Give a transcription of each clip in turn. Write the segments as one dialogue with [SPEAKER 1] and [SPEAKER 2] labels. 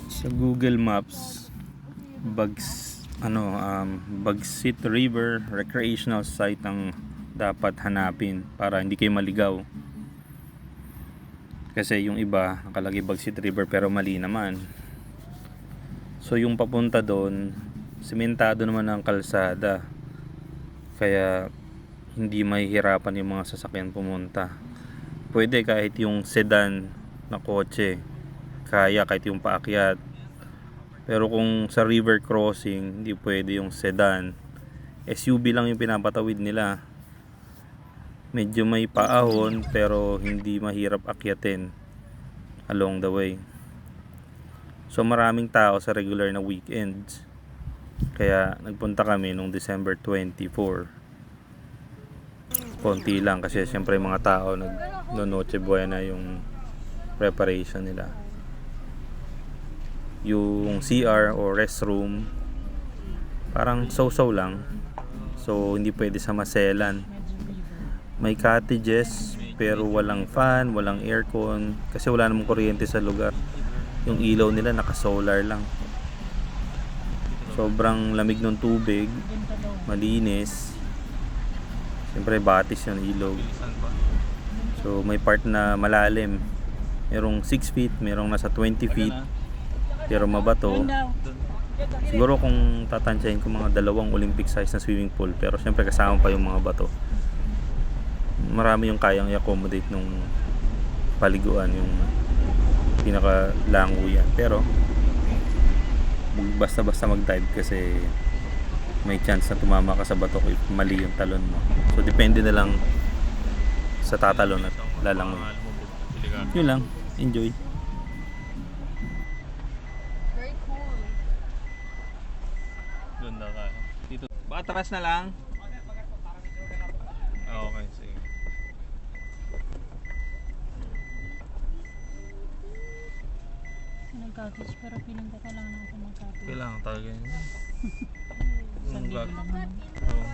[SPEAKER 1] Sa Google Maps, Bagsit River recreational site ang dapat hanapin para hindi kayo maligaw. Kasi yung iba nakalagay Bagsit River pero mali naman. So yung papunta doon, sementado naman ang kalsada. Kaya hindi mahihirapan yung mga sasakyan pumunta. Pwede kahit yung sedan na kotse, kaya kahit yung paakyat. Pero kung sa river crossing, hindi pwede yung sedan. SUV lang yung pinapatawid nila. Medyo may paahon pero hindi mahirap akyatin along the way. So maraming tao sa regular na weekends. Kaya nagpunta kami nung December 24. Konti lang kasi siyempre mga tao Noche Buena yung preparation nila. Yung CR o restroom parang so-so lang. So hindi pwede sa maselan. May cottages pero walang fan, walang aircon kasi wala namang kuryente sa lugar. Yung ilaw nila naka-solar lang. Sobrang lamig ng tubig, malinis. Siyempre batis yung ilog. So may part na malalim. Merong 6 feet, merong nasa 20 feet. Pero mabato. Siguro kung tatansyahin ko mga dalawang Olympic size na swimming pool. Pero siyempre kasama pa yung mga bato. Marami yung kayang i-accommodate nung paliguan, yung pinakalango yan. Pero basta-basta mag-dive kasi may chance na tumama ka sa bato if mali yung talon mo. So depende na lang sa tatalon at lalangoy. Yun lang, enjoy.
[SPEAKER 2] Very cool.
[SPEAKER 1] Doon na ka. Dito. Patras na lang. Okay, sige.
[SPEAKER 2] Nag-cottage pero feeling ko kailangan natin mag-cottage.
[SPEAKER 1] Kailangan talaga yun.
[SPEAKER 2] Isang libo lang naman.
[SPEAKER 1] Oo.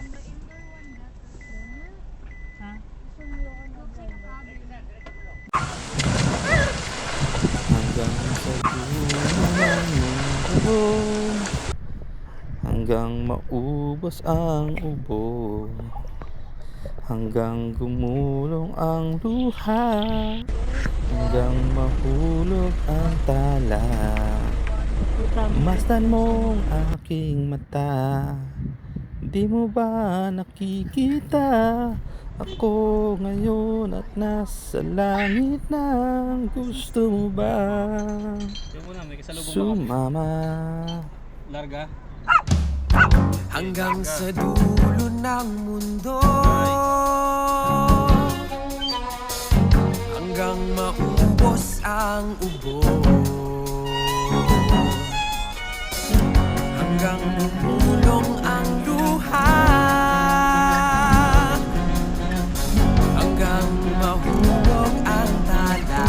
[SPEAKER 2] Ha?
[SPEAKER 1] Hanggang maubos ang ubo, hanggang gumulong ang luha, hanggang mahulog ang tala. Masdan mong aking mata, di mo ba nakikita? Ako ngayon at nasa langit ng gusto mo ba sumama?
[SPEAKER 3] Larga. Hanggang sa dulo ng mundo, hanggang maubos ang ubo, hanggang lumulong ang luha, hanggang mahulog ang tala.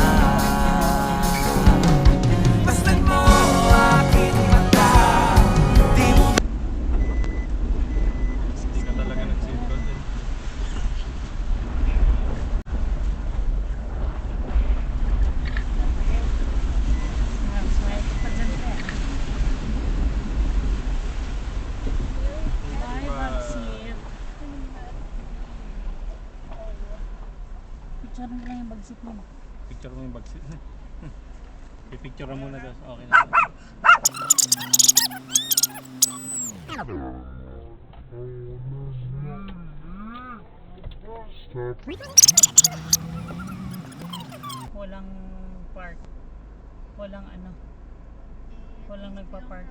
[SPEAKER 3] Basta't mo aking mata, di mo.
[SPEAKER 1] Hindi ka talaga nag-seatbelt eh.
[SPEAKER 2] Smile ka pa dyan, pre. Bye, Bagsit. Picture mo lang yung Bagsit mo.
[SPEAKER 1] Picture mo yung bagsit. Pipicture mo muna daw. Okay na.
[SPEAKER 2] Walang park. Walang ano. Walang nagpa-park.